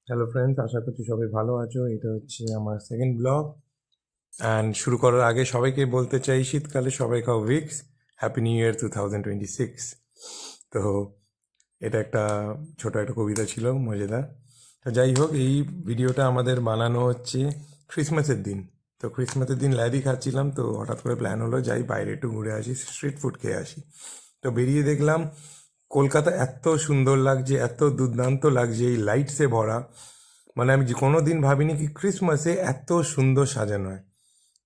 Hello friends, আশা করছি সবাই ভালো আছো। এটা হচ্ছে আমার সেকেন্ড ব্লগ। অ্যান্ড শুরু করার আগে সবাইকে বলতে চাই, শীতকালে সবাই খাও ভিক্স। Happy new year 2026। তো এটা একটা ছোট একটা কবিতা ছিল, মজাদার। তো যাই হোক, এই ভিডিওটা আমাদের বানানো হচ্ছে ক্রিসমাসের দিন। তো ক্রিসমাসের দিন ল্যাদি খাচ্ছিলাম, তো হঠাৎ করে প্ল্যান হলো যাই বাইরে একটু ঘুরে আসি, স্ট্রিট ফুড খেয়ে আসি। তো বেরিয়ে দেখলাম কলকাতা এত সুন্দর লাগছে, এত দুর্দান্ত লাগছে, এই লাইটসে ভরা। মানে আমি যে কোনো দিন ভাবিনি কি ক্রিসমাসে এত সুন্দর সাজানো হয়।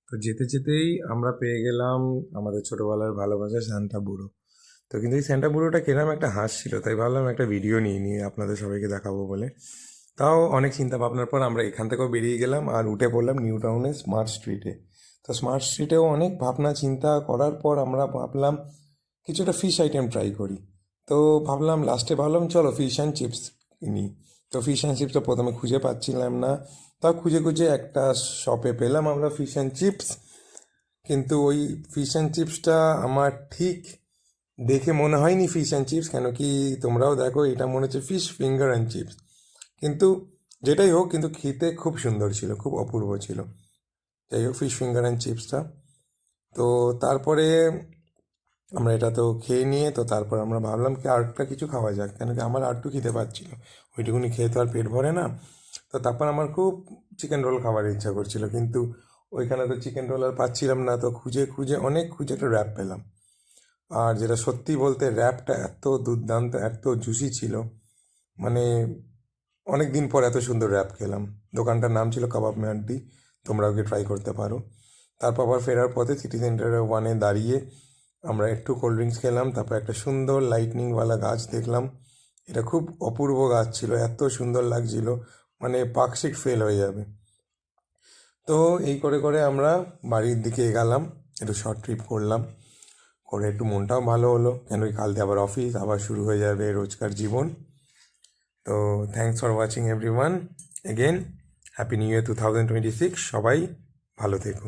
তো যেতে যেতেই আমরা পেয়ে গেলাম আমাদের ছোটবেলার ভালোবাসা সান্টা বুড়ো। তো কিন্তু এই সান্টা বুড়োটা কিরম একটা হাসছিল, তাই ভাবলাম একটা ভিডিও নিয়ে নিয়ে আপনাদের সবাইকে দেখাবো বলে। তাও অনেক চিন্তা ভাবনার পর আমরা এখান থেকেও বেরিয়ে গেলাম আর উঠে পড়লাম নিউ টাউনে স্মার্ট স্ট্রিটে। তো স্মার্ট স্ট্রিটেও অনেক ভাবনা চিন্তা করার পর আমরা ভাবলাম কিছুটা ফিশ আইটেম ট্রাই করি। তো ভাবলাম লাস্টে ভাবলাম চলো ফিশ অ্যান্ড চিপস কিনি। তো ফিশ অ্যান্ড চিপসটা প্রথমে খুঁজে পাচ্ছিলাম না, তাও খুঁজে খুঁজে একটা শপে পেলাম আমরা ফিশ অ্যান্ড চিপস। কিন্তু ওই ফিশ অ্যান্ড চিপসটা আমার ঠিক দেখে মনে হয়নি ফিশ অ্যান্ড চিপস, কেন কি তোমরাও দেখো এটা মনে হচ্ছে ফিশ ফিঙ্গার অ্যান্ড চিপস। কিন্তু যেটাই হোক, কিন্তু খেতে খুব সুন্দর ছিল, খুব অপূর্ব ছিল। যাই হোক, ফিশ ফিঙ্গার অ্যান্ড চিপসটা। তো তারপরে আমরা এটা তো খেয়ে নিয়ে, তো তারপর আমরা ভাবলাম কি আরেকটা কিছু খাওয়া যাক, কেন কি আমার আরেকটু খিদে পাচ্ছিল। ওইটুকুনি খেয়ে তো আর পেট ভরে না। তো তারপর আমার খুব চিকেন রোল খাবার ইচ্ছা করছিল, কিন্তু ওইখানে তো চিকেন রোল আর পাচ্ছিলাম না। তো খুঁজে খুঁজে অনেক খুঁজে একটা র্যাপ পেলাম। আর যেটা সত্যি বলতে, র্যাপটা এত দুর্দান্ত, এত জুসি ছিল, মানে অনেক দিন পর এত সুন্দর র্যাপ খেলাম। দোকানটার নাম ছিল কাবাব মে আড্ডি, তোমরা ওকে ট্রাই করতে পারো। তারপর আবার ফেরার পথে সিটি সেন্টারে ওয়ানে দাঁড়িয়ে আমরা একটু কোল্ড ড্রিঙ্কস খেলাম, তারপর একটা সুন্দর লাইটনিংওয়ালা গাছ দেখলাম। এটা খুব অপূর্ব গাছ ছিল, এত সুন্দর লাগছিল, মানে পার্কশিট ফেল হয়ে যাবে। তো এই করে করে আমরা বাড়ির দিকে এগালাম, একটু শর্ট ট্রিপ করলাম, করে একটু মনটাও ভালো হলো, কেন কি কালকে আবার অফিস, আবার শুরু হয়ে যাবে রোজকার জীবন। তো thanks for watching everyone. Again happy new year 2026। সবাই ভালো থেকো।